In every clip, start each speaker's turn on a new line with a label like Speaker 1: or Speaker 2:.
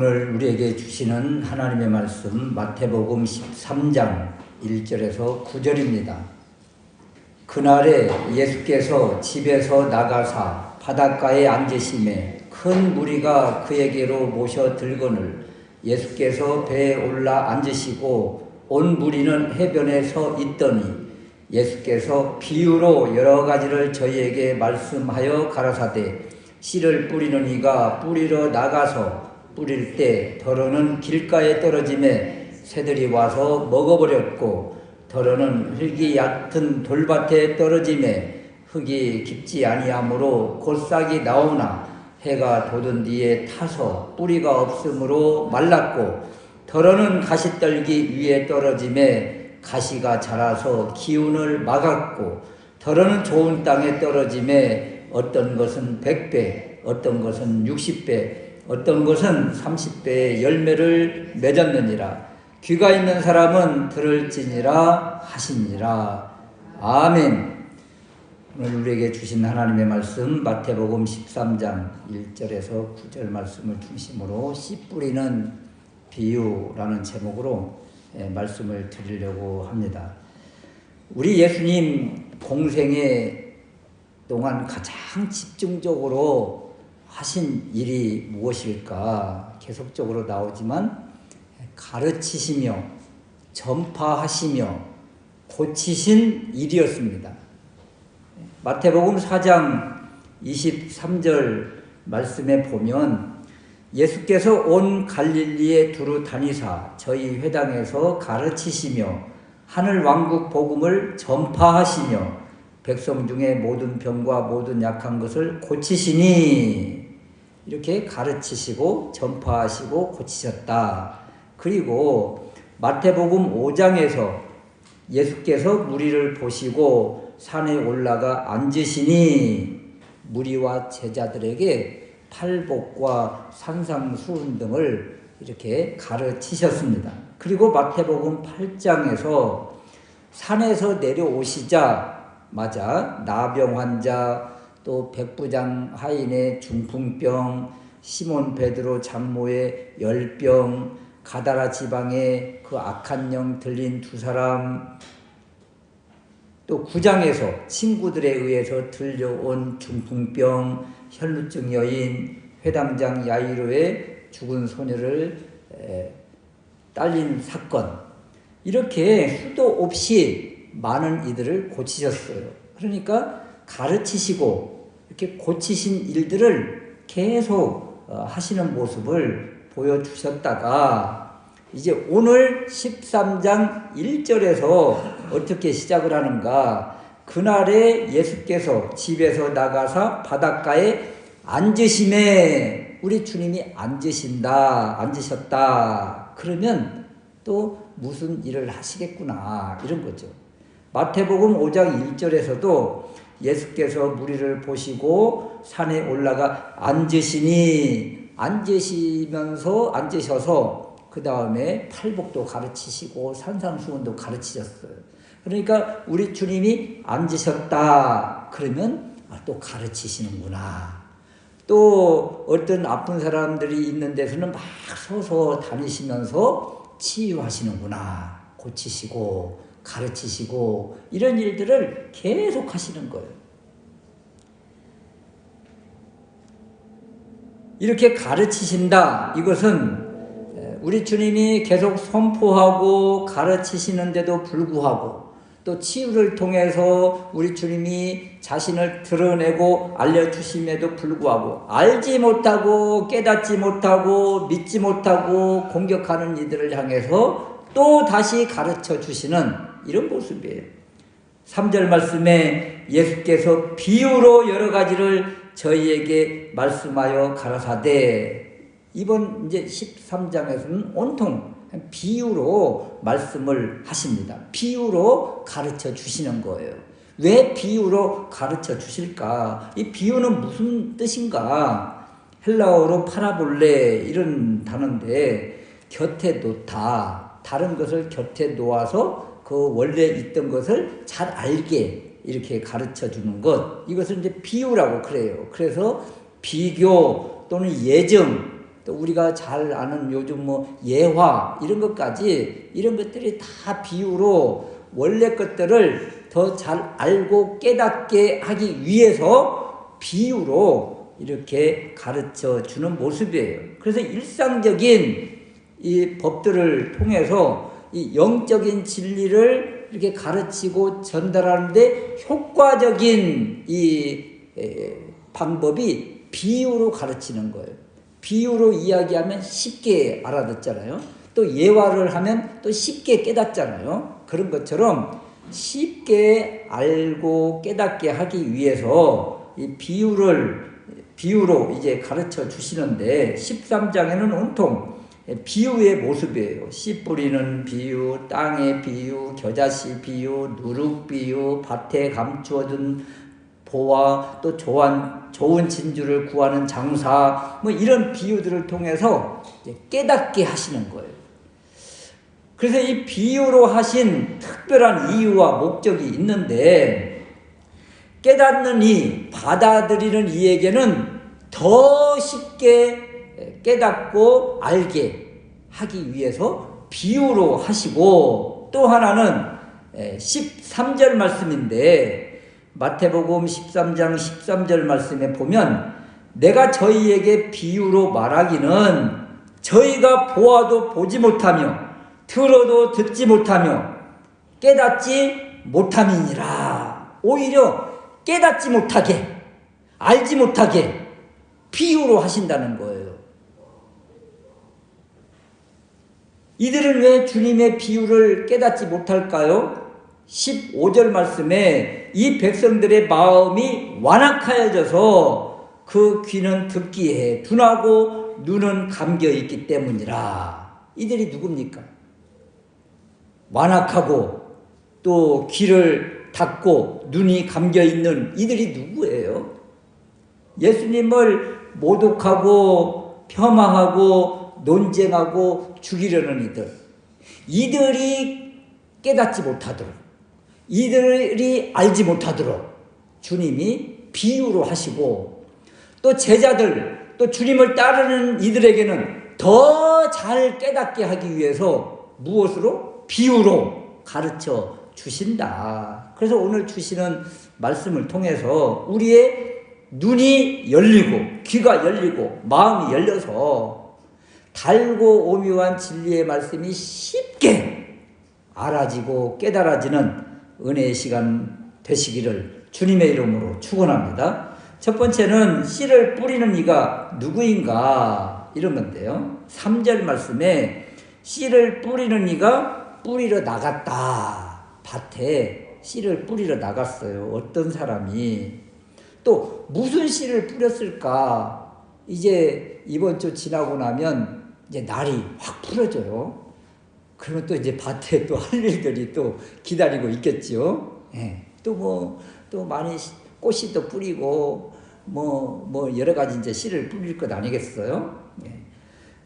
Speaker 1: 오늘 우리에게 주시는 하나님의 말씀 마태복음 13장 1절에서 9절입니다. 그날에 예수께서 집에서 나가사 바닷가에 앉으심에 큰 무리가 그에게로 모셔 들거늘 예수께서 배에 올라 앉으시고 온 무리는 해변에 서 있더니 예수께서 비유로 여러 가지를 저희에게 말씀하여 가라사대 씨를 뿌리는 이가 뿌리러 나가서 뿌릴 때 더러는 길가에 떨어짐에 새들이 와서 먹어버렸고 더러는 흙이 얕은 돌밭에 떨어짐에 흙이 깊지 아니하므로 곧 싹이 나오나 해가 돋은 뒤에 타서 뿌리가 없으므로 말랐고 더러는 가시떨기 위에 떨어짐에 가시가 자라서 기운을 막았고 더러는 좋은 땅에 떨어짐에 어떤 것은 100배 어떤 것은 60배 어떤 것은 30배의 열매를 맺었느니라. 귀가 있는 사람은 들을지니라 하시니라. 아멘. 오늘 우리에게 주신 하나님의 말씀 마태복음 13장 1절에서 9절 말씀을 중심으로 씨 뿌리는 비유라는 제목으로 말씀을 드리려고 합니다. 우리 예수님 공생의 동안 가장 집중적으로 하신 일이 무엇일까? 계속적으로 나오지만 가르치시며 전파하시며 고치신 일이었습니다. 마태복음 4장 23절 말씀에 보면 예수께서 온 갈릴리에 두루 다니사 저희 회당에서 가르치시며 하늘 왕국 복음을 전파하시며 백성 중에 모든 병과 모든 약한 것을 고치시니 이렇게 가르치시고 전파하시고 고치셨다. 그리고 마태복음 5장에서 예수께서 무리를 보시고 산에 올라가 앉으시니 무리와 제자들에게 팔복과 산상수훈 등을 이렇게 가르치셨습니다. 그리고 마태복음 8장에서 산에서 내려오시자마자 나병 환자 또 백부장 하인의 중풍병 시몬 베드로 장모의 열병 가다라 지방에 그 악한 영 들린 두 사람 또 9장에서 친구들에 의해서 들려온 중풍병 혈루증 여인 회당장 야이로의 죽은 소녀를 딸린 사건 이렇게 수도 없이 많은 이들을 고치셨어요. 그러니까 가르치시고 이렇게 고치신 일들을 계속 하시는 모습을 보여주셨다가 이제 오늘 13장 1절에서 어떻게 시작을 하는가? 그날에 예수께서 집에서 나가사 바닷가에 앉으심에 우리 주님이 앉으셨다. 그러면 또 무슨 일을 하시겠구나 이런 거죠. 마태복음 5장 1절에서도 예수께서 무리를 보시고 산에 올라가 앉으셔서 그 다음에 팔복도 가르치시고 산상수훈도 가르치셨어요. 그러니까 우리 주님이 앉으셨다. 그러면 또 가르치시는구나. 또 어떤 아픈 사람들이 있는 데서는 막 서서 다니시면서 치유하시는구나. 고치시고 가르치시고 이런 일들을 계속 하시는 거예요. 이렇게 가르치신다. 이것은 우리 주님이 계속 선포하고 가르치시는데도 불구하고 또 치유를 통해서 우리 주님이 자신을 드러내고 알려주심에도 불구하고 알지 못하고 깨닫지 못하고 믿지 못하고 공격하는 이들을 향해서 또 다시 가르쳐 주시는 이런 모습이에요. 3절 말씀에 예수께서 비유로 여러 가지를 저희에게 말씀하여 가라사대 이번 이제 13장에서는 온통 비유로 말씀을 하십니다. 비유로 가르쳐 주시는 거예요. 왜 비유로 가르쳐 주실까? 이 비유는 무슨 뜻인가? 헬라어로 파라볼레 이런 단어인데 곁에 놓다. 다른 것을 곁에 놓아서 그 원래 있던 것을 잘 알게 이렇게 가르쳐 주는 것. 이것을 이제 비유라고 그래요. 그래서 비교 또는 예정 또 우리가 잘 아는 요즘 뭐 예화 이런 것까지 이런 것들이 다 비유로 원래 것들을 더 잘 알고 깨닫게 하기 위해서 비유로 이렇게 가르쳐 주는 모습이에요. 그래서 일상적인 이 법들을 통해서 이 영적인 진리를 이렇게 가르치고 전달하는데 효과적인 이 방법이 비유로 가르치는 거예요. 비유로 이야기하면 쉽게 알아듣잖아요. 또 예화를 하면 또 쉽게 깨닫잖아요. 그런 것처럼 쉽게 알고 깨닫게 하기 위해서 이 비유로 이제 가르쳐 주시는데 13장에는 온통 비유의 모습이에요. 씨 뿌리는 비유, 땅의 비유, 겨자씨 비유, 누룩 비유, 밭에 감추어둔 보화, 또 좋은 진주를 구하는 장사, 뭐 이런 비유들을 통해서 깨닫게 하시는 거예요. 그래서 이 비유로 하신 특별한 이유와 목적이 있는데, 깨닫는 이, 받아들이는 이에게는 더 쉽게 깨닫고 알게 하기 위해서 비유로 하시고, 또 하나는 13절 말씀인데 마태복음 13장 13절 말씀에 보면 내가 저희에게 비유로 말하기는 저희가 보아도 보지 못하며 들어도 듣지 못하며 깨닫지 못함이니라. 오히려 깨닫지 못하게, 알지 못하게 비유로 하신다는 거예요. 이들은 왜 주님의 비유를 깨닫지 못할까요? 15절 말씀에 이 백성들의 마음이 완악하여져서 그 귀는 듣기에 둔하고 눈은 감겨있기 때문이라. 이들이 누굽니까? 완악하고 또 귀를 닫고 눈이 감겨있는 이들이 누구예요? 예수님을 모독하고 폄하하고 논쟁하고 죽이려는 이들이 깨닫지 못하도록, 이들이 알지 못하도록 주님이 비유로 하시고, 또 제자들, 또 주님을 따르는 이들에게는 더 잘 깨닫게 하기 위해서 무엇으로? 비유로 가르쳐 주신다. 그래서 오늘 주시는 말씀을 통해서 우리의 눈이 열리고 귀가 열리고 마음이 열려서 달고 오묘한 진리의 말씀이 쉽게 알아지고 깨달아지는 은혜의 시간 되시기를 주님의 이름으로 축원합니다. 첫 번째는 씨를 뿌리는 이가 누구인가 이런 건데요. 3절 말씀에 씨를 뿌리는 이가 뿌리러 나갔다. 밭에 씨를 뿌리러 나갔어요. 어떤 사람이. 또 무슨 씨를 뿌렸을까? 이제 이번 주 지나고 나면 이제 날이 확 풀어져요. 그러면 또 이제 밭에 또 할 일들이 또 기다리고 있겠죠. 예. 또 많이 꽃이 또 뿌리고 뭐 여러 가지 이제 씨를 뿌릴 것 아니겠어요? 예.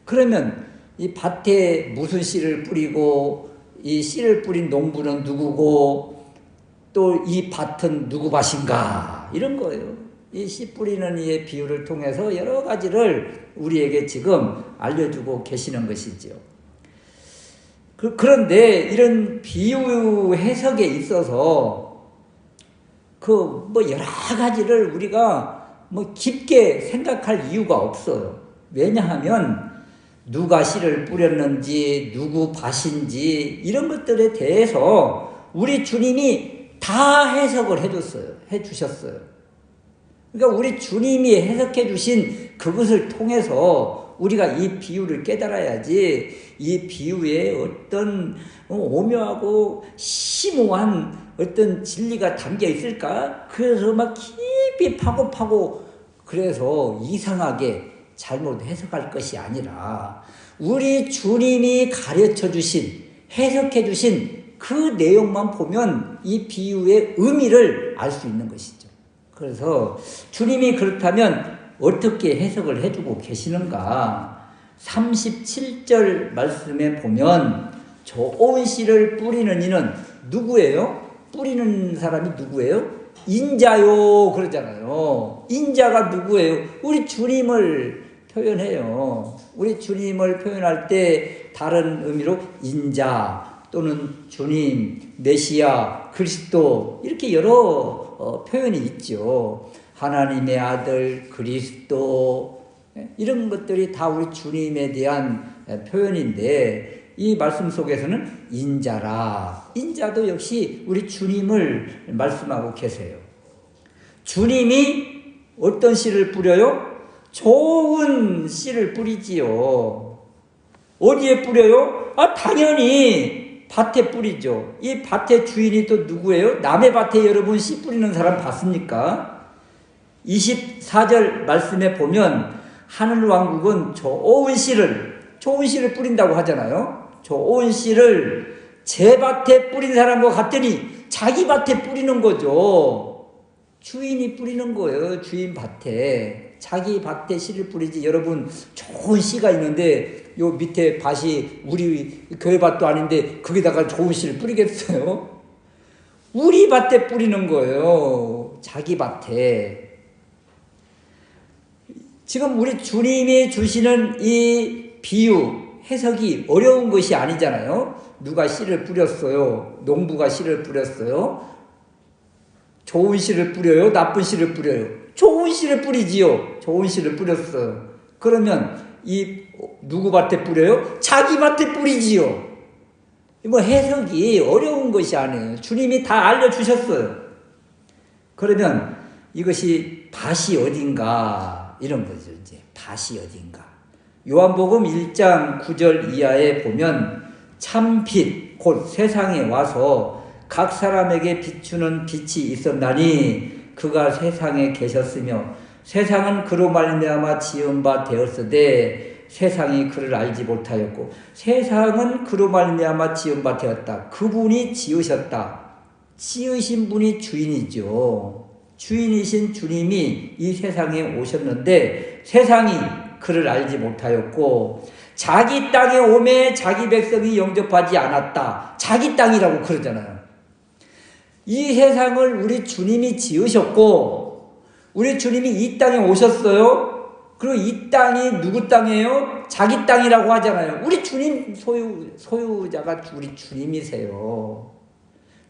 Speaker 1: 그러면 이 밭에 무슨 씨를 뿌리고 이 씨를 뿌린 농부는 누구고 또 이 밭은 누구 밭인가 이런 거예요. 이 씨 뿌리는 이의 비유를 통해서 여러 가지를 우리에게 지금 알려주고 계시는 것이죠. 그런데 이런 비유 해석에 있어서 여러 가지를 우리가 깊게 생각할 이유가 없어요. 왜냐하면 누가 씨를 뿌렸는지 누구 밭인지 이런 것들에 대해서 우리 주님이 다 해석을 해주셨어요. 그러니까 우리 주님이 해석해 주신 그것을 통해서 우리가 이 비유를 깨달아야지 이 비유에 어떤 오묘하고 심오한 어떤 진리가 담겨 있을까? 그래서 막 깊이 파고 그래서 이상하게 잘못 해석할 것이 아니라 우리 주님이 가르쳐 주신, 해석해 주신 그 내용만 보면 이 비유의 의미를 알 수 있는 것이죠. 그래서 주님이 그렇다면 어떻게 해석을 해주고 계시는가? 37절 말씀에 보면 좋은 씨를 뿌리는 이는 누구예요? 뿌리는 사람이 누구예요? 인자요 그러잖아요. 인자가 누구예요? 우리 주님을 표현해요. 우리 주님을 표현할 때 다른 의미로 인자 또는 주님, 메시아, 그리스도 이렇게 여러 표현이 있죠. 하나님의 아들, 그리스도 이런 것들이 다 우리 주님에 대한 표현인데 이 말씀 속에서는 인자라. 인자도 역시 우리 주님을 말씀하고 계세요. 주님이 어떤 씨를 뿌려요? 좋은 씨를 뿌리지요. 어디에 뿌려요? 당연히 밭에 뿌리죠. 이 밭의 주인이 또 누구예요? 남의 밭에 여러분 씨 뿌리는 사람 봤습니까? 24절 말씀에 보면 하늘왕국은 좋은 씨를 뿌린다고 하잖아요. 좋은 씨를 제 밭에 뿌린 사람과 같더니 자기 밭에 뿌리는 거죠. 주인이 뿌리는 거예요. 주인 밭에. 자기 밭에 씨를 뿌리지. 여러분 좋은 씨가 있는데 요 밑에 밭이 우리 교회 밭도 아닌데 거기다가 좋은 씨를 뿌리겠어요? 우리 밭에 뿌리는 거예요. 자기 밭에. 지금 우리 주님이 주시는 이 비유, 해석이 어려운 것이 아니잖아요. 누가 씨를 뿌렸어요? 농부가 씨를 뿌렸어요? 좋은 씨를 뿌려요? 나쁜 씨를 뿌려요? 좋은 씨를 뿌리지요. 좋은 씨를 뿌렸어요. 그러면 이 누구 밭에 뿌려요? 자기 밭에 뿌리지요. 뭐 해석이 어려운 것이 아니에요. 주님이 다 알려주셨어요. 그러면 이것이 밭이 어딘가 이런 거죠. 이제 밭이 어딘가. 요한복음 1장 9절 이하에 보면 참 빛, 곧 세상에 와서 각 사람에게 비추는 빛이 있었나니 그가 세상에 계셨으며 세상은 그로 말미암아 지은 바 되었으되 세상이 그를 알지 못하였고 세상은 그로 말미암아 지은 바 되었다. 그분이 지으셨다. 지으신 분이 주인이죠. 주인이신 주님이 이 세상에 오셨는데 세상이 그를 알지 못하였고 자기 땅에 오매 자기 백성이 영접하지 않았다. 자기 땅이라고 그러잖아요. 이 세상을 우리 주님이 지으셨고 우리 주님이 이 땅에 오셨어요. 그리고 이 땅이 누구 땅이에요? 자기 땅이라고 하잖아요. 우리 주님 소유자가 우리 주님이세요.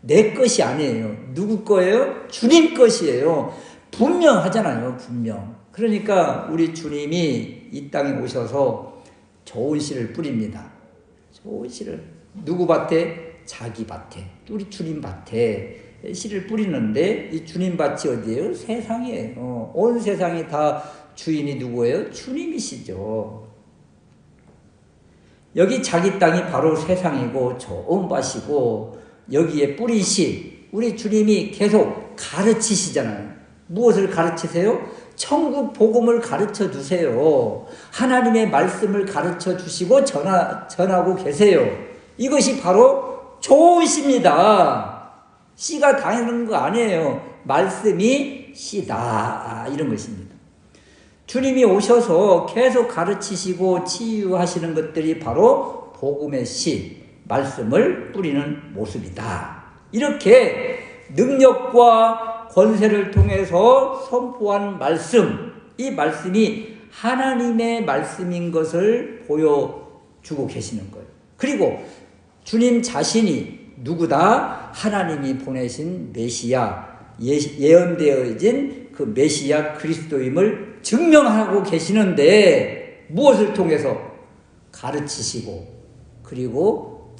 Speaker 1: 내 것이 아니에요. 누구 거예요? 주님 것이에요. 분명하잖아요. 분명. 그러니까 우리 주님이 이 땅에 오셔서 좋은 씨를 뿌립니다. 좋은 씨를 누구 밭에? 자기 밭에. 우리 주님 밭에 씨를 뿌리는데 이 주님 밭이 어디예요? 세상이에요. 온 세상이 다 주인이 누구예요? 주님이시죠. 여기 자기 땅이 바로 세상이고 좋은 밭이고 여기에 뿌린 씨, 우리 주님이 계속 가르치시잖아요. 무엇을 가르치세요? 천국 복음을 가르쳐 주세요. 하나님의 말씀을 가르쳐 주시고 전하고 계세요. 이것이 바로 좋은 씨입니다. 씨가 다니는 거 아니에요. 말씀이 씨다. 이런 것입니다. 주님이 오셔서 계속 가르치시고 치유하시는 것들이 바로 복음의 씨, 말씀을 뿌리는 모습이다. 이렇게 능력과 권세를 통해서 선포한 말씀, 이 말씀이 하나님의 말씀인 것을 보여주고 계시는 거예요. 그리고 주님 자신이 누구다? 하나님이 보내신 메시아, 예언되어진 그 메시아 그리스도임을 증명하고 계시는데 무엇을 통해서? 가르치시고 그리고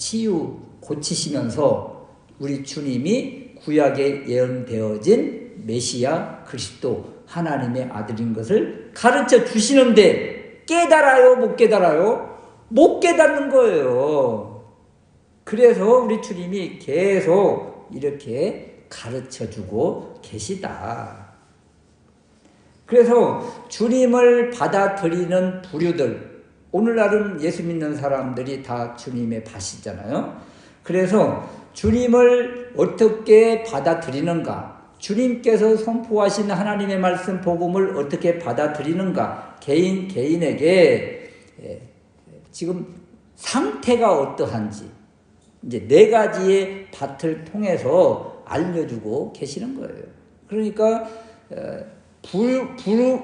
Speaker 1: 고치시면서 우리 주님이 구약에 예언되어진 메시아 그리스도 하나님의 아들인 것을 가르쳐 주시는데 깨달아요? 못 깨달아요? 못 깨닫는 거예요. 그래서 우리 주님이 계속 이렇게 가르쳐 주고 계시다. 그래서 주님을 받아들이는 부류들, 오늘날은 예수 믿는 사람들이 다 주님의 밭이잖아요. 그래서 주님을 어떻게 받아들이는가, 주님께서 선포하신 하나님의 말씀 복음을 어떻게 받아들이는가, 개인에게 지금 상태가 어떠한지 이제 4가지의 밭을 통해서 알려주고 계시는 거예요. 그러니까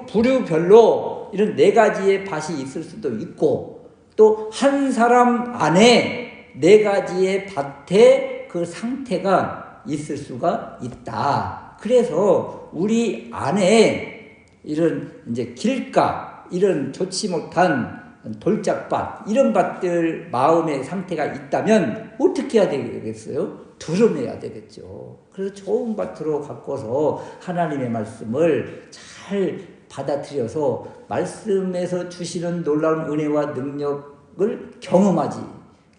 Speaker 1: 부류별로 이런 네 가지의 밭이 있을 수도 있고 또 한 사람 안에 네 가지의 밭의 그 상태가 있을 수가 있다. 그래서 우리 안에 이런 이제 길가, 이런 좋지 못한 돌짝밭, 이런 밭들 마음의 상태가 있다면 어떻게 해야 되겠어요? 드러내야 되겠죠. 그래서 좋은 밭으로 바꿔서 하나님의 말씀을 잘 받아들여서 말씀에서 주시는 놀라운 은혜와 능력을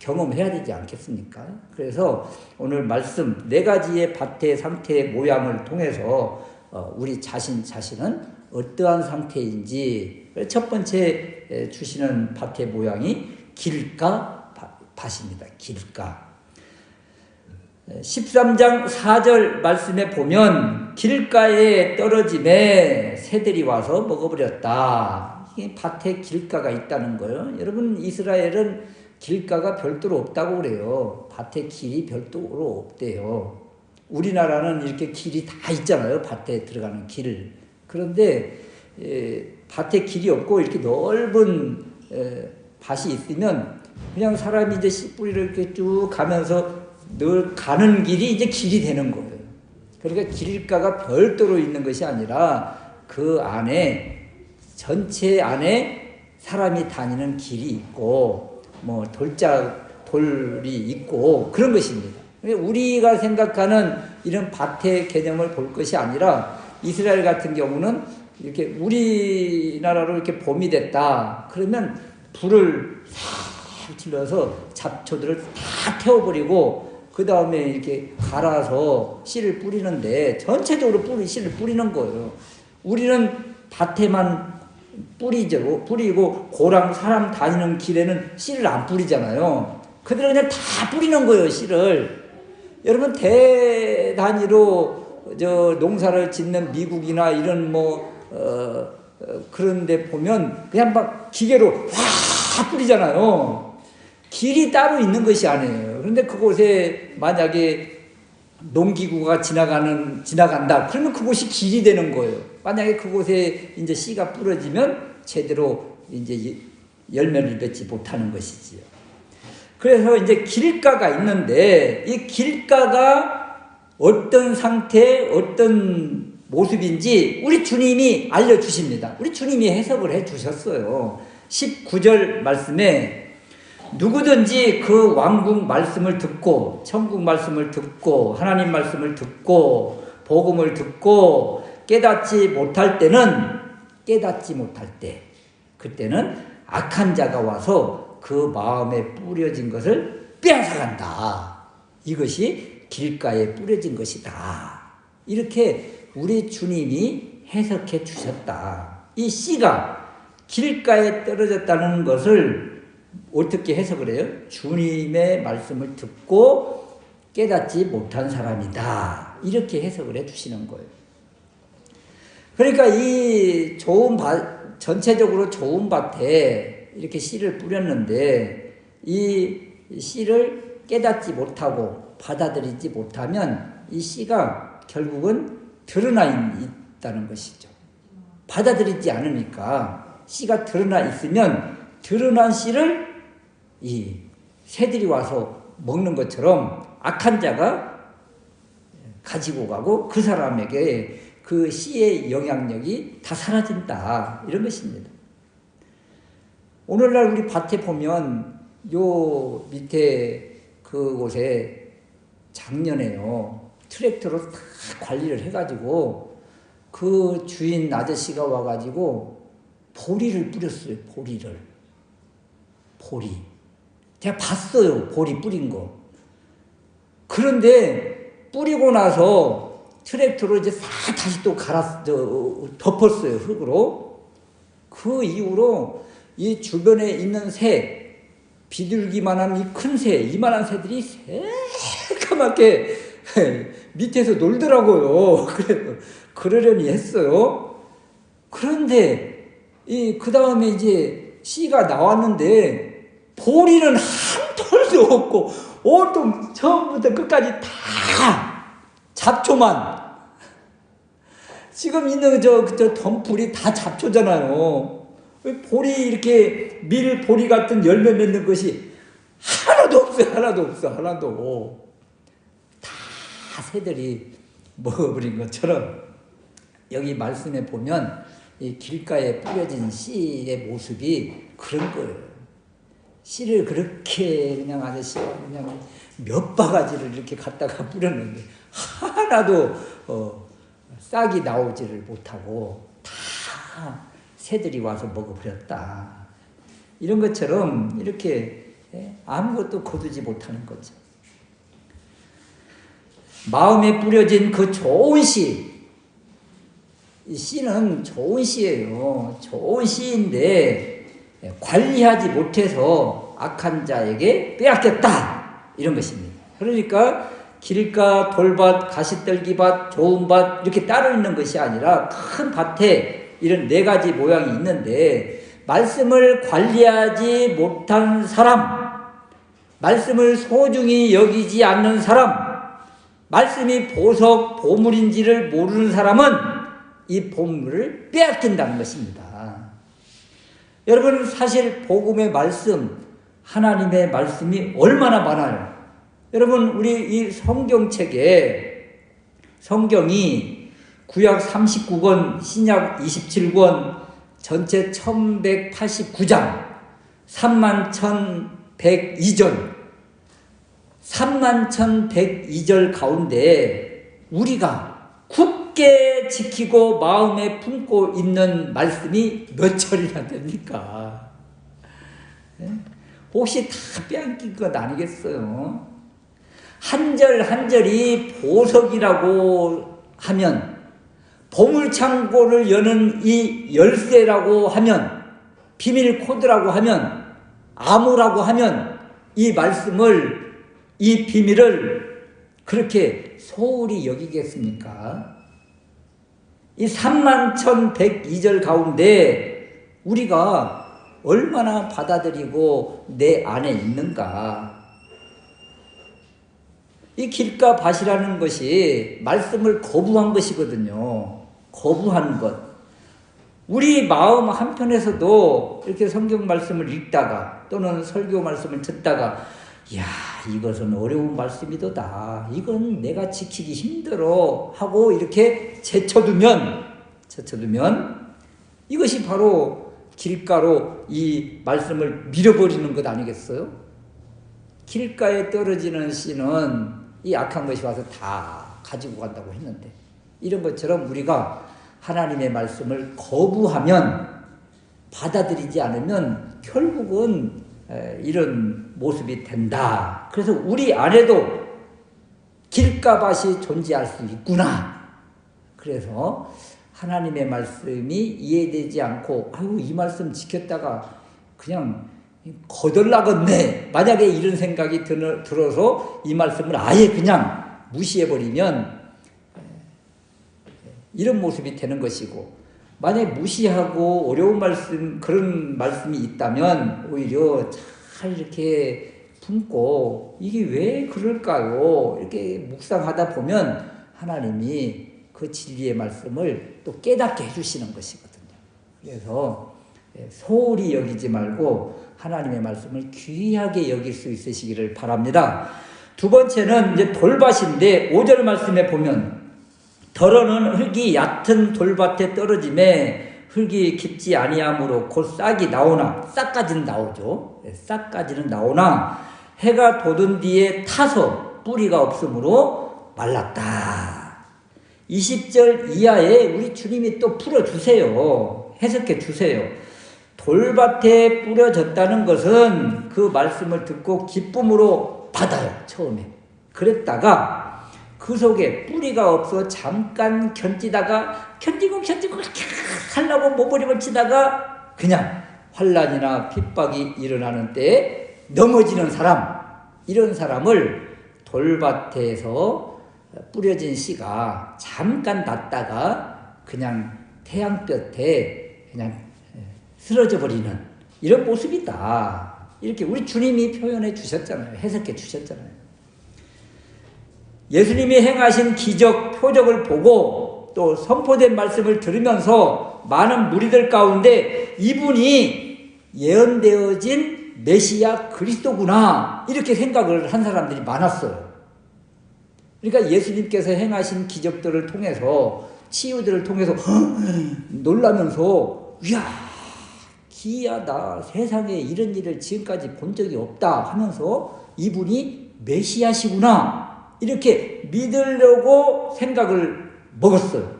Speaker 1: 경험해야 되지 않겠습니까? 그래서 오늘 말씀 네 가지의 밭의 상태의 모양을 통해서 우리 자신은 어떠한 상태인지, 첫 번째 주시는 밭의 모양이 길가 밭입니다. 길가. 13장 4절 말씀에 보면 길가에 떨어짐에 새들이 와서 먹어버렸다. 이게 밭에 길가가 있다는 거예요. 여러분, 이스라엘은 길가가 별도로 없다고 그래요. 밭에 길이 별도로 없대요. 우리나라는 이렇게 길이 다 있잖아요. 밭에 들어가는 길. 그런데 밭에 길이 없고 이렇게 넓은 밭이 있으면 그냥 사람이 이제 씨 뿌리를 이렇게 쭉 가면서 늘 가는 길이 이제 길이 되는 거예요. 그러니까 길가가 별도로 있는 것이 아니라 그 안에, 전체 안에 사람이 다니는 길이 있고 뭐 돌이 있고 그런 것입니다. 우리가 생각하는 이런 밭의 개념을 볼 것이 아니라 이스라엘 같은 경우는 이렇게 우리나라로 이렇게 봄이 됐다 그러면 불을 싹 질러서 잡초들을 다 태워버리고 그 다음에 이렇게 갈아서 씨를 뿌리는데 전체적으로 씨를 뿌리는 거예요. 우리는 밭에만 뿌리고 고랑 사람 다니는 길에는 씨를 안 뿌리잖아요. 그들은 그냥 다 뿌리는 거예요, 씨를. 여러분, 대단위로 농사를 짓는 미국이나 이런 그런데 보면 그냥 막 기계로 확 뿌리잖아요. 길이 따로 있는 것이 아니에요. 그런데 그곳에 만약에 농기구가 지나간다. 그러면 그곳이 길이 되는 거예요. 만약에 그곳에 이제 씨가 부러지면 제대로 이제 열매를 맺지 못하는 것이지요. 그래서 이제 길가가 있는데 이 길가가 어떤 상태, 어떤 모습인지 우리 주님이 알려주십니다. 우리 주님이 해석을 해주셨어요. 19절 말씀에 누구든지 그 왕국 말씀을 듣고 천국 말씀을 듣고 하나님 말씀을 듣고 복음을 듣고 깨닫지 못할 때 그때는 악한 자가 와서 그 마음에 뿌려진 것을 빼앗아간다. 이것이 길가에 뿌려진 것이다. 이렇게 우리 주님이 해석해 주셨다. 이 씨가 길가에 떨어졌다는 것을 어떻게 해석을 해요? 주님의 말씀을 듣고 깨닫지 못한 사람이다. 이렇게 해석을 해 주시는 거예요. 그러니까 이 좋은 밭, 전체적으로 좋은 밭에 이렇게 씨를 뿌렸는데 이 씨를 깨닫지 못하고 받아들이지 못하면 이 씨가 결국은 드러나 있다는 것이죠. 받아들이지 않으니까 씨가 드러나 있으면 드러난 씨를 이 새들이 와서 먹는 것처럼 악한 자가 가지고 가고 그 사람에게 그 씨의 영향력이 다 사라진다. 이런 것입니다. 오늘날 우리 밭에 보면 요 밑에 그곳에 작년에요. 트랙터로 다 관리를 해가지고 그 주인 아저씨가 와가지고 보리를 뿌렸어요. 보리. 제가 봤어요. 보리 뿌린 거. 그런데 뿌리고 나서 트랙터로 이제 싹 다시 또 덮었어요. 흙으로. 그 이후로 이 주변에 있는 새, 비둘기만한 이 큰 새, 이만한 새들이 새까맣게 밑에서 놀더라고요. 그래서 그러려니 했어요. 그런데 그 다음에 이제 씨가 나왔는데 보리는 한 톨도 없고 온통 처음부터 끝까지 다 잡초만. 지금 있는 저 덤불이 다 잡초잖아요. 보리 이렇게 밀보리 같은 열매 맺는 것이 하나도 없어요. 하나도 없어. 하나도. 다 새들이 먹어버린 것처럼 여기 말씀에 보면 이 길가에 뿌려진 씨의 모습이 그런 거예요. 씨를 그렇게 그냥 아저씨가 그냥 몇 바가지를 이렇게 갖다가 뿌렸는데 하나도 싹이 나오지를 못하고 다 새들이 와서 먹어버렸다. 이런 것처럼 이렇게 아무것도 거두지 못하는 거죠. 마음에 뿌려진 그 좋은 씨, 이 씨는 좋은 씨예요. 좋은 씨인데 관리하지 못해서 악한 자에게 빼앗겼다. 이런 것입니다. 그러니까 길가, 돌밭, 가시떨기밭, 좋은 밭 이렇게 따로 있는 것이 아니라 큰 밭에 이런 4가지 모양이 있는데 말씀을 관리하지 못한 사람, 말씀을 소중히 여기지 않는 사람, 말씀이 보석, 보물인지를 모르는 사람은 이 보물을 빼앗긴다는 것입니다. 여러분 사실 복음의 말씀, 하나님의 말씀이 얼마나 많아요. 여러분 우리 이 성경책에 성경이 구약 39권, 신약 27권, 전체 1189장, 31,102절, 31,102절 가운데 우리가 굳게 지키고 마음에 품고 있는 말씀이 몇 절이나 됩니까? 혹시 다 빼앗긴 것 아니겠어요? 한 절 한 절이 보석이라고 하면, 보물창고를 여는 이 열쇠라고 하면, 비밀 코드라고 하면, 암호라고 하면 이 말씀을, 이 비밀을 그렇게 소홀히 여기겠습니까? 이 31,102절 가운데 우리가 얼마나 받아들이고 내 안에 있는가? 이 길가 밭이라는 것이 말씀을 거부한 것이거든요. 거부한 것. 우리 마음 한편에서도 이렇게 성경 말씀을 읽다가 또는 설교 말씀을 듣다가 야, 이것은 어려운 말씀이도다. 이건 내가 지키기 힘들어 하고 이렇게 제쳐두면 이것이 바로 길가로 이 말씀을 밀어버리는 것 아니겠어요? 길가에 떨어지는 씨는 이 악한 것이 와서 다 가지고 간다고 했는데, 이런 것처럼 우리가 하나님의 말씀을 거부하면, 받아들이지 않으면 결국은 이런 모습이 된다. 그래서 우리 안에도 길가밭이 존재할 수 있구나. 그래서 하나님의 말씀이 이해되지 않고 아유 이 말씀 지켰다가 그냥 거덜나겠네. 만약에 이런 생각이 들어서 이 말씀을 아예 그냥 무시해버리면 이런 모습이 되는 것이고, 만약에 무시하고 어려운 말씀, 그런 말씀이 있다면 오히려 잘 이렇게 품고 이게 왜 그럴까요? 이렇게 묵상하다 보면 하나님이 그 진리의 말씀을 또 깨닫게 해주시는 것이거든요. 그래서 소홀히 여기지 말고 하나님의 말씀을 귀하게 여길 수 있으시기를 바랍니다. 두 번째는 이제 돌밭인데 5절 말씀에 보면 더러는 흙이 얕은 돌밭에 떨어짐에 흙이 깊지 아니하므로 곧 싹이 나오나, 싹까지는 나오죠. 싹까지는 나오나 해가 돋은 뒤에 타서 뿌리가 없으므로 말랐다. 20절 이하에 우리 주님이 또 풀어주세요. 해석해 주세요. 돌밭에 뿌려졌다는 것은 그 말씀을 듣고 기쁨으로 받아요. 처음에. 그랬다가 그 속에 뿌리가 없어 잠깐 견디다가 견디고 하려고 몸부림을 치다가 그냥 환난이나 핍박이 일어나는 때에 넘어지는 사람, 이런 사람을 돌밭에서 뿌려진 씨가 잠깐 났다가 그냥 태양볕에 그냥 쓰러져 버리는 이런 모습이다. 이렇게 우리 주님이 표현해 주셨잖아요. 해석해 주셨잖아요. 예수님이 행하신 기적, 표적을 보고 또 선포된 말씀을 들으면서 많은 무리들 가운데 이분이 예언되어진 메시아 그리스도구나 이렇게 생각을 한 사람들이 많았어요. 그러니까 예수님께서 행하신 기적들을 통해서 치유들을 통해서 놀라면서 이야 기이하다 세상에 이런 일을 지금까지 본 적이 없다 하면서 이분이 메시아시구나 이렇게 믿으려고 생각을 먹었어요.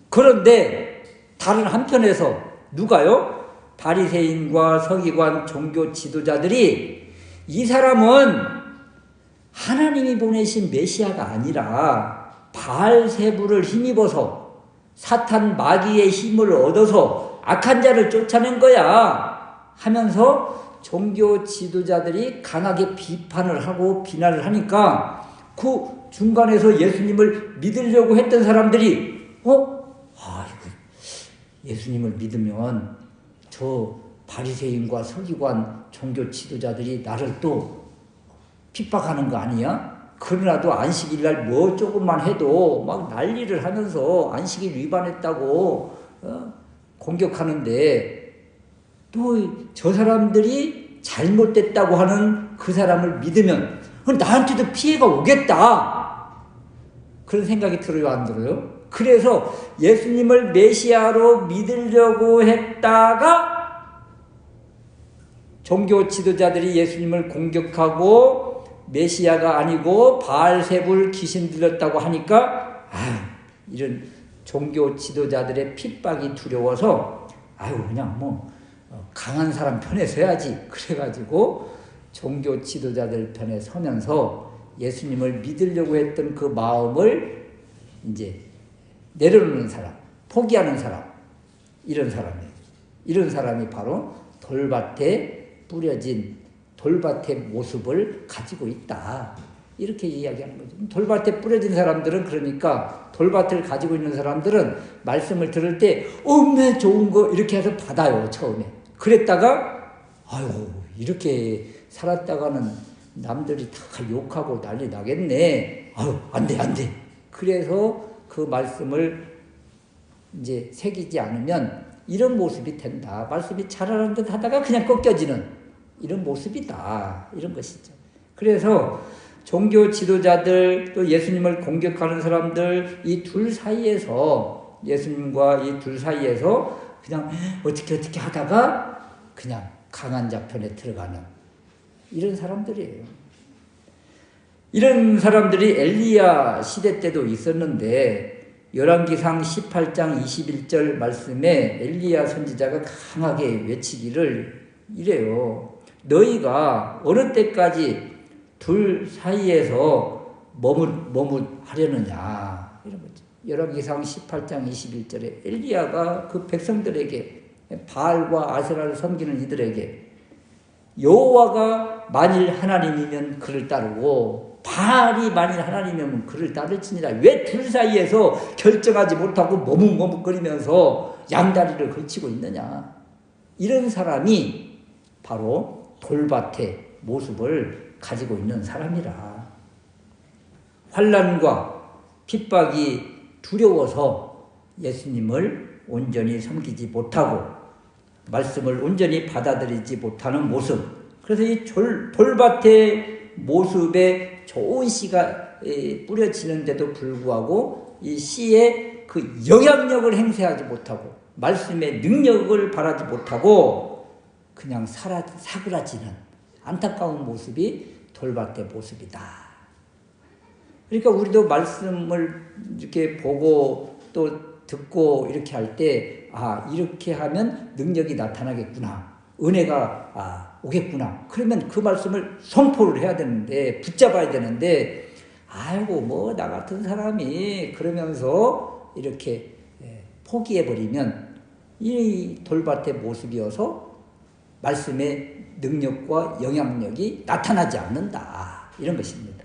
Speaker 1: 그런데 다른 한편에서 누가요? 바리새인과 서기관 종교 지도자들이 이 사람은 하나님이 보내신 메시아가 아니라 바알세불을 힘입어서 사탄 마귀의 힘을 얻어서 악한 자를 쫓아낸 거야 하면서 종교 지도자들이 강하게 비판을 하고 비난을 하니까 그 중간에서 예수님을 믿으려고 했던 사람들이 예수님을 믿으면 저 바리새인과 서기관 종교 지도자들이 나를 또 핍박하는 거 아니야? 그러나도 안식일날 뭐 조금만 해도 막 난리를 하면서 안식일 위반했다고 공격하는데 또 저 사람들이 잘못됐다고 하는 그 사람을 믿으면 나한테도 피해가 오겠다. 그런 생각이 들어요, 안 들어요? 그래서 예수님을 메시아로 믿으려고 했다가 종교 지도자들이 예수님을 공격하고 메시아가 아니고 바알세불 귀신 들렸다고 하니까 이런 종교 지도자들의 핍박이 두려워서 그냥 강한 사람 편에 서야지 그래가지고 종교 지도자들 편에 서면서 예수님을 믿으려고 했던 그 마음을 이제 내려놓는 사람, 포기하는 사람, 이런 사람이에요. 이런 사람이 바로 돌밭에 뿌려진 돌밭의 모습을 가지고 있다. 이렇게 이야기하는 거죠. 돌밭에 뿌려진 사람들은 그러니까 돌밭을 가지고 있는 사람들은 말씀을 들을 때 엄매 좋은 거 이렇게 해서 받아요. 처음에. 그랬다가 이렇게 살았다가는 남들이 다 욕하고 난리 나겠네. 안 돼. 그래서 그 말씀을 이제 새기지 않으면 이런 모습이 된다. 말씀이 잘하는 듯 하다가 그냥 꺾여지는 이런 모습이다. 이런 것이죠. 그래서 종교 지도자들 또 예수님을 공격하는 사람들 이 둘 사이에서 예수님과 이 둘 사이에서 그냥 어떻게 하다가 그냥 강한 자 편에 들어가는 이런 사람들이에요. 이런 사람들이 엘리야 시대 때도 있었는데 열왕기상 18장 21절 말씀에 엘리야 선지자가 강하게 외치기를 이래요. 너희가 어느 때까지 둘 사이에서 머뭇하려느냐 이런 거죠. 열왕기상 18장 21절에 엘리야가 그 백성들에게 바알과 아세라를 섬기는 이들에게 여호와가 만일 하나님이면 그를 따르고 바알이 만일 하나님이면 그를 따를지니라. 왜 둘 사이에서 결정하지 못하고 머뭇머뭇거리면서 양다리를 걸치고 있느냐. 이런 사람이 바로 돌밭의 모습을 가지고 있는 사람이라. 환난과 핍박이 두려워서 예수님을 온전히 섬기지 못하고 말씀을 온전히 받아들이지 못하는 모습. 그래서 이 돌밭의 모습에 좋은 씨가 뿌려지는데도 불구하고 이 씨의 그 영향력을 행사하지 못하고 말씀의 능력을 발하지 못하고 그냥 사그라지는 안타까운 모습이 돌밭의 모습이다. 그러니까 우리도 말씀을 이렇게 보고 또 듣고 이렇게 할 때 이렇게 하면 능력이 나타나겠구나. 은혜가 오겠구나. 그러면 그 말씀을 선포를 해야 되는데 붙잡아야 되는데 나 같은 사람이 그러면서 이렇게 포기해버리면 이 돌밭의 모습이어서 말씀의 능력과 영향력이 나타나지 않는다. 이런 것입니다.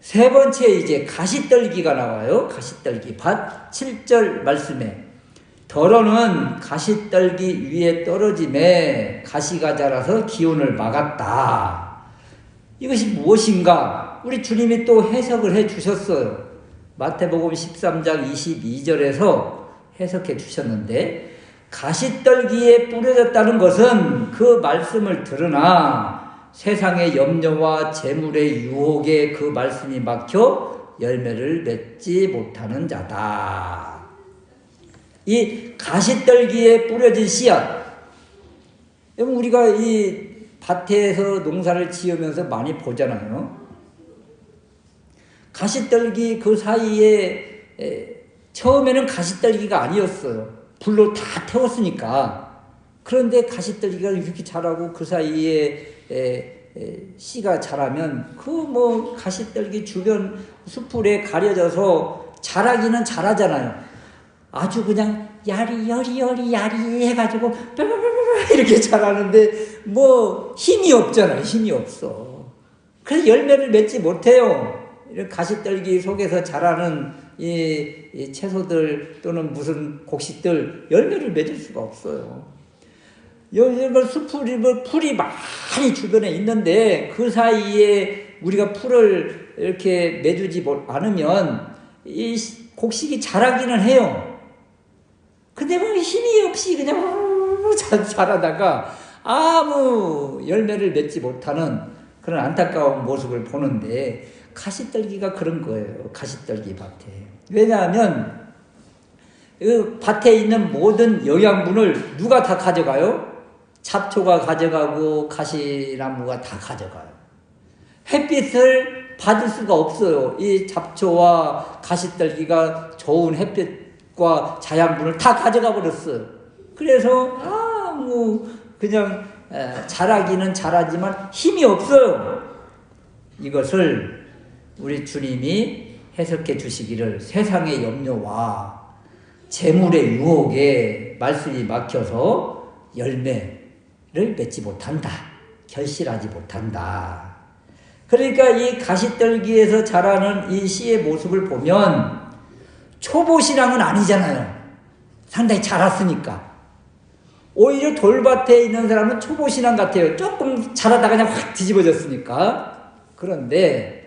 Speaker 1: 세 번째 이제 가시떨기가 나와요. 가시떨기 밭 7절 말씀에 더러는 가시떨기 위에 떨어짐에 가시가 자라서 기온을 막았다. 이것이 무엇인가? 우리 주님이 또 해석을 해 주셨어요. 마태복음 13장 22절에서 해석해 주셨는데 가시떨기에 뿌려졌다는 것은 그 말씀을 들으나 세상의 염려와 재물의 유혹에 그 말씀이 막혀 열매를 맺지 못하는 자다. 이 가시떨기에 뿌려진 씨앗, 우리가 이 밭에서 농사를 지으면서 많이 보잖아요. 가시떨기 그 사이에 처음에는 가시떨기가 아니었어요. 불로 다 태웠으니까. 그런데 가시떨기가 이렇게 자라고 그 사이에 씨가 자라면 그 뭐 가시떨기 주변 숲풀에 가려져서 자라기는 자라잖아요. 아주 그냥 야리 해가지고 이렇게 자라는데 뭐 힘이 없잖아요. 힘이 없어. 그래서 열매를 맺지 못해요. 이런 가시떨기 속에서 자라는 이 채소들 또는 무슨 곡식들 열매를 맺을 수가 없어요. 풀이 많이 주변에 있는데 그 사이에 우리가 풀을 이렇게 매주지 않으면 이 곡식이 자라기는 해요. 근데 뭐 힘이 없이 그냥 자라다가 아무 열매를 맺지 못하는 그런 안타까운 모습을 보는데 가시떨기가 그런 거예요. 가시떨기 밭에. 왜냐하면 그 밭에 있는 모든 영양분을 누가 다 가져가요? 잡초가 가져가고 가시나무가 다 가져가요. 햇빛을 받을 수가 없어요. 이 잡초와 가시떨기가 좋은 햇빛과 자양분을 다 가져가 버렸어요. 그래서 그냥 자라기는 자라지만 힘이 없어요. 이것을 우리 주님이 해석해 주시기를 세상의 염려와 재물의 유혹에 말씀이 막혀서 열매를 맺지 못한다. 결실하지 못한다. 그러니까 이 가시떨기에서 자라는 이 씨의 모습을 보면 초보신앙은 아니잖아요. 상당히 자랐으니까. 오히려 돌밭에 있는 사람은 초보신앙 같아요. 조금 자라다가 그냥 확 뒤집어졌으니까. 그런데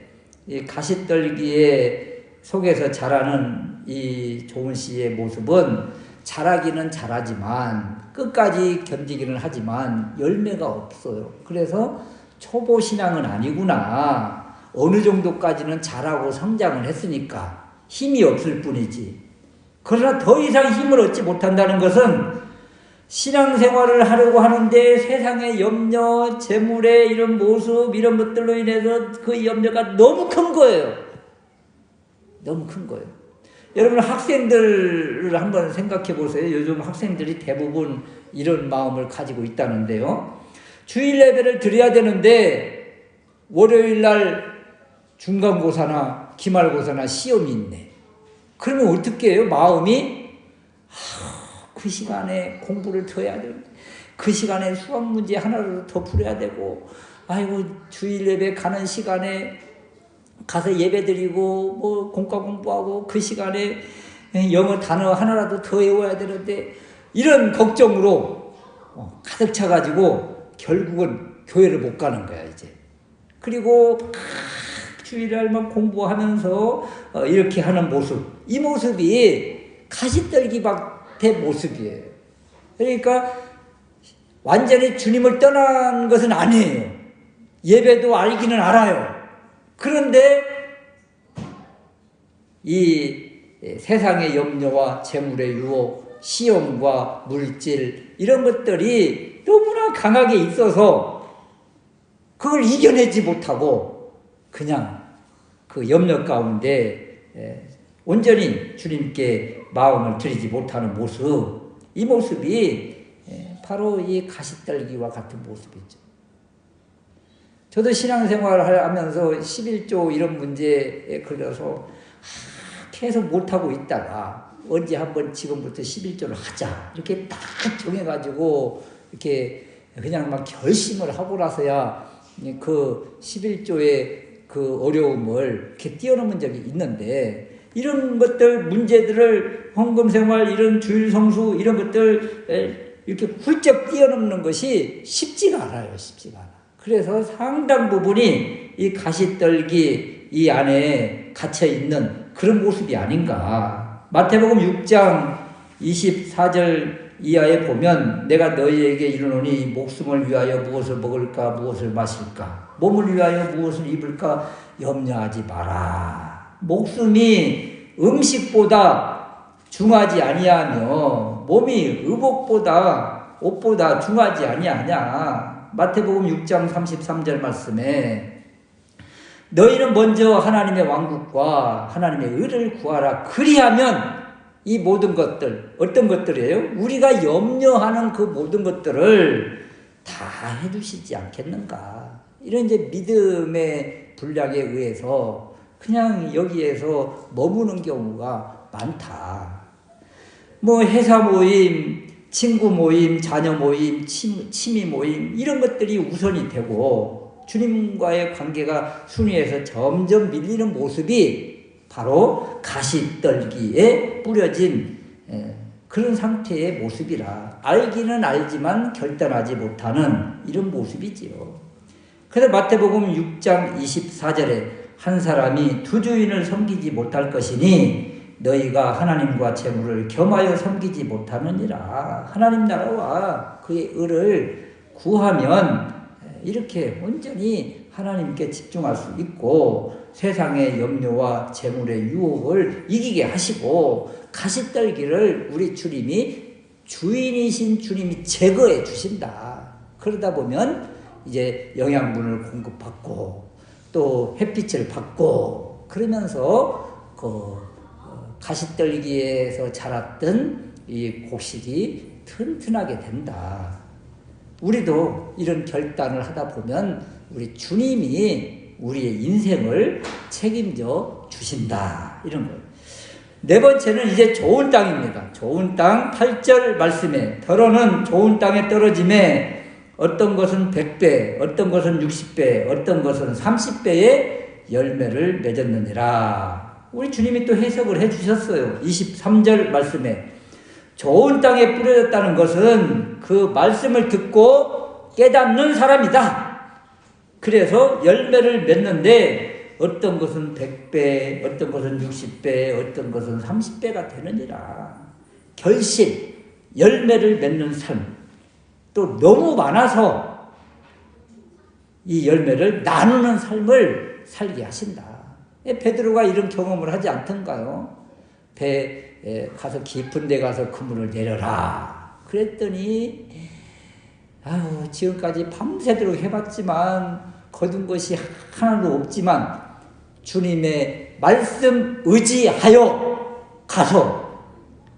Speaker 1: 이 가시떨기의 속에서 자라는 이 좋은 씨의 모습은 자라기는 자라지만 끝까지 견디기는 하지만 열매가 없어요. 그래서 초보신앙은 아니구나. 어느 정도까지는 자라고 성장을 했으니까 힘이 없을 뿐이지. 그러나 더 이상 힘을 얻지 못한다는 것은 신앙생활을 하려고 하는데 세상의 염려, 재물의 이런 모습, 이런 것들로 인해서 그 염려가 너무 큰 거예요. 너무 큰 거예요. 여러분 학생들을 한번 생각해 보세요. 요즘 학생들이 대부분 이런 마음을 가지고 있다는데요. 주일 예배를 드려야 되는데 월요일 날 중간고사나 기말고사나 시험이 있네. 그러면 어떻게 해요? 마음이 그 시간에 공부를 더 해야 되는데 그 시간에 수학 문제 하나라도 더 풀어야 되고 아이고 주일 예배 가는 시간에 가서 예배 드리고 뭐 공과 공부하고 그 시간에 영어 단어 하나라도 더 외워야 되는데 이런 걱정으로 가득 차가지고 결국은 교회를 못 가는 거야 이제. 그리고 주일날만 공부하면서 이렇게 하는 모습, 이 모습이 가시떨기 밭의 모습이에요. 그러니까 완전히 주님을 떠난 것은 아니에요. 예배도 알기는 알아요. 그런데 이 세상의 염려와 재물의 유혹, 시험과 물질 이런 것들이 너무나 강하게 있어서 그걸 이겨내지 못하고 그냥 그 염려 가운데 온전히 주님께 마음을 드리지 못하는 모습, 이 모습이 바로 이 가시떨기와 같은 모습이죠. 저도 신앙생활을 하면서 11조 이런 문제에 걸려서 계속 못하고 있다가 언제 한번 지금부터 11조를 하자 이렇게 딱 정해가지고 이렇게 그냥 막 결심을 하고 나서야 그 11조의 그 어려움을 이렇게 뛰어넘은 적이 있는데 이런 것들 문제들을 헌금생활 이런 주일 성수 이런 것들 이렇게 훌쩍 뛰어넘는 것이 쉽지가 않아요. 쉽지가 않아. 그래서 상당 부분이 이 가시떨기 이 안에 갇혀 있는 그런 모습이 아닌가. 마태복음 6장 24절 이하에 보면 내가 너희에게 이르노니 목숨을 위하여 무엇을 먹을까 무엇을 마실까 몸을 위하여 무엇을 입을까 염려하지 마라. 목숨이 음식보다 중하지 아니하며 몸이 의복보다 옷보다 중하지 아니하냐. 마태복음 6장 33절 말씀에 너희는 먼저 하나님의 왕국과 하나님의 의를 구하라. 그리하면 이 모든 것들 어떤 것들이에요? 우리가 염려하는 그 모든 것들을 다 해주시지 않겠는가. 이런 이제 믿음의 분량에 의해서 그냥 여기에서 머무는 경우가 많다. 뭐 회사 모임, 친구 모임, 자녀 모임, 취미 모임 이런 것들이 우선이 되고 주님과의 관계가 순위에서 점점 밀리는 모습이 바로 가시떨기에 뿌려진 그런 상태의 모습이라. 알기는 알지만 결단하지 못하는 이런 모습이지요. 그래서 마태복음 6장 24절에 한 사람이 두 주인을 섬기지 못할 것이니 너희가 하나님과 재물을 겸하여 섬기지 못하느니라. 하나님 나라와 그의 의를 구하면 이렇게 온전히 하나님께 집중할 수 있고 세상의 염려와 재물의 유혹을 이기게 하시고 가시떨기를 우리 주님이 주인이신 주님이 제거해 주신다. 그러다 보면 이제 영양분을 공급받고 또 햇빛을 받고 그러면서 그 가시떨기에서 자랐던 이 곡식이 튼튼하게 된다. 우리도 이런 결단을 하다 보면 우리 주님이 우리의 인생을 책임져 주신다. 이런 거예요. 네 번째는 이제 좋은 땅입니다. 좋은 땅 8절 말씀에 더러는 좋은 땅에 떨어짐에 어떤 것은 100배, 어떤 것은 60배, 어떤 것은 30배의 열매를 맺었느니라. 우리 주님이 또 해석을 해주셨어요. 23절 말씀에 좋은 땅에 뿌려졌다는 것은 그 말씀을 듣고 깨닫는 사람이다. 그래서 열매를 맺는데 어떤 것은 100배, 어떤 것은 60배, 어떤 것은 30배가 되느니라. 결실, 열매를 맺는 삶. 또 너무 많아서 이 열매를 나누는 삶을 살게 하신다. 베드로가 이런 경험을 하지 않던가요? 배에 가서 깊은 데 가서 그물을 내려라. 그랬더니 지금까지 밤새도록 해봤지만 거둔 것이 하나도 없지만 주님의 말씀 의지하여 가서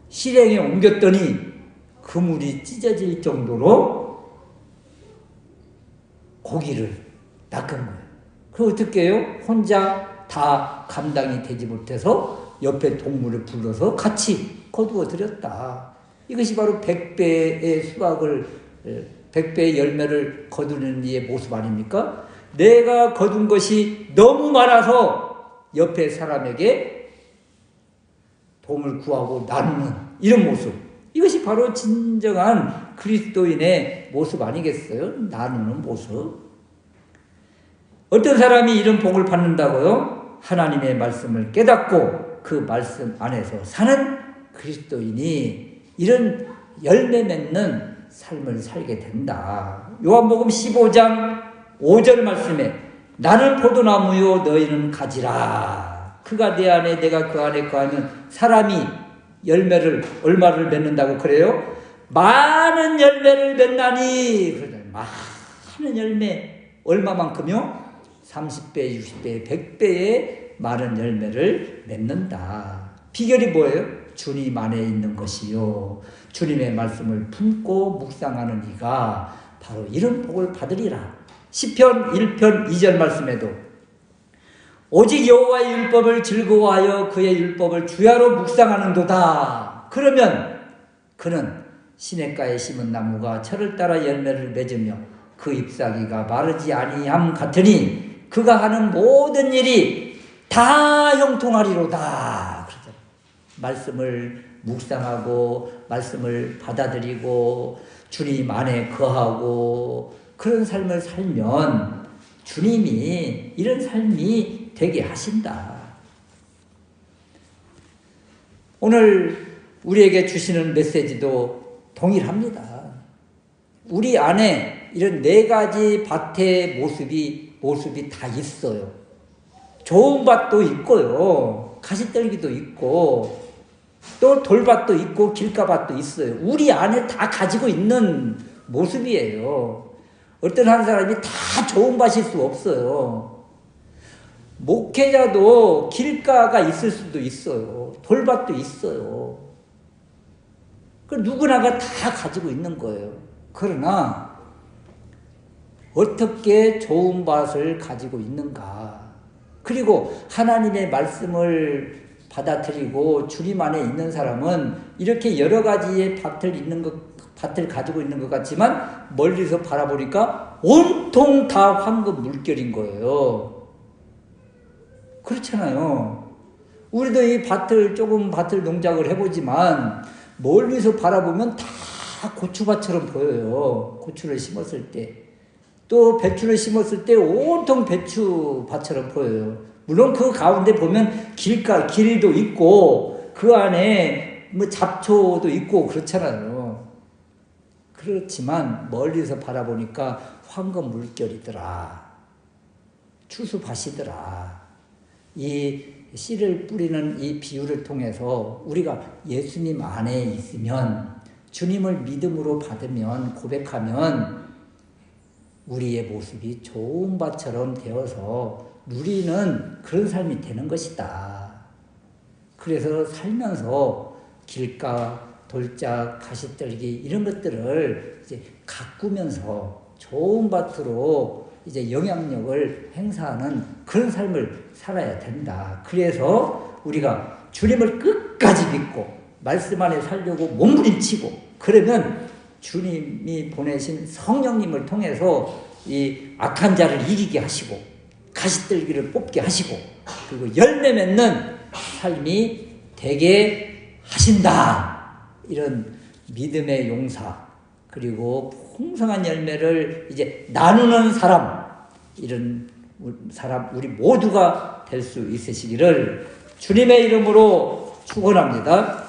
Speaker 1: 실행에 옮겼더니 그물이 찢어질 정도로 고기를 낚은 거예요. 그럼 어떻게 해요? 혼자 다 감당이 되지 못해서 옆에 동물을 불러서 같이 거두어 드렸다. 이것이 바로 100배의 수확을 100배의 열매를 거두는 이의 모습 아닙니까? 내가 거둔 것이 너무 많아서 옆에 사람에게 도움을 구하고 나누는 이런 모습. 이것이 바로 진정한 그리스도인의 모습 아니겠어요? 나누는 모습. 어떤 사람이 이런 복을 받는다고요? 하나님의 말씀을 깨닫고 그 말씀 안에서 사는 그리스도인이 이런 열매 맺는 삶을 살게 된다. 요한복음 15장 5절 말씀에 나는 포도나무요 너희는 가지라. 그가 내 안에 내가 그 안에 거하면 사람이 열매를 얼마를 맺는다고 그래요? 많은 열매를 맺나니. 그러잖아요. 많은 열매 얼마만큼요? 30배, 60배, 100배의 많은 열매를 맺는다. 비결이 뭐예요? 주님 안에 있는 것이요 주님의 말씀을 품고 묵상하는 이가 바로 이런 복을 받으리라. 시편 1편 2절 말씀에도 오직 여호와의 율법을 즐거워하여 그의 율법을 주야로 묵상하는도다. 그러면 그는 시냇가에 심은 나무가 철을 따라 열매를 맺으며 그 잎사귀가 마르지 아니함 같으니 그가 하는 모든 일이 다 형통하리로다. 그러죠. 말씀을 묵상하고 말씀을 받아들이고 주님 안에 거하고 그런 삶을 살면 주님이 이런 삶이 되게 하신다. 오늘 우리에게 주시는 메시지도 동일합니다. 우리 안에 이런 네 가지 밭의 모습이 다 있어요. 좋은 밭도 있고요. 가시떨기도 있고, 또 돌밭도 있고, 길가밭도 있어요. 우리 안에 다 가지고 있는 모습이에요. 어떤 한 사람이 다 좋은 밭일 수 없어요. 목회자도 길가가 있을 수도 있어요. 돌밭도 있어요. 그 누구나가 다 가지고 있는 거예요. 그러나 어떻게 좋은 밭을 가지고 있는가? 그리고 하나님의 말씀을 받아들이고 주님 안에 있는 사람은 이렇게 여러 가지의 밭을 가지고 있는 것 같지만 멀리서 바라보니까 온통 다 황금 물결인 거예요. 그렇잖아요. 우리도 이 밭을 농작을 해보지만 멀리서 바라보면 다 고추밭처럼 보여요. 고추를 심었을 때. 또 배추를 심었을 때 온통 배추밭처럼 보여요. 물론 그 가운데 보면 길도 있고 그 안에 뭐 잡초도 있고 그렇잖아요. 그렇지만 멀리서 바라보니까 황금 물결이더라. 추수밭이더라. 이 씨를 뿌리는 이 비유를 통해서 우리가 예수님 안에 있으면 주님을 믿음으로 받으면 고백하면 우리의 모습이 좋은 밭처럼 되어서 누리는 그런 삶이 되는 것이다. 그래서 살면서 길가, 돌짝, 가시떨기 이런 것들을 이제 가꾸면서 좋은 밭으로 이제 영향력을 행사하는 그런 삶을 살아야 된다. 그래서 우리가 주님을 끝까지 믿고 말씀 안에 살려고 몸부림치고 그러면 주님이 보내신 성령님을 통해서 이 악한 자를 이기게 하시고 가시떨기를 뽑게 하시고 그리고 열매 맺는 삶이 되게 하신다. 이런 믿음의 용사 그리고 풍성한 열매를 이제 나누는 사람 이런 사람 우리 모두가 될 수 있으시기를 주님의 이름으로 축원합니다.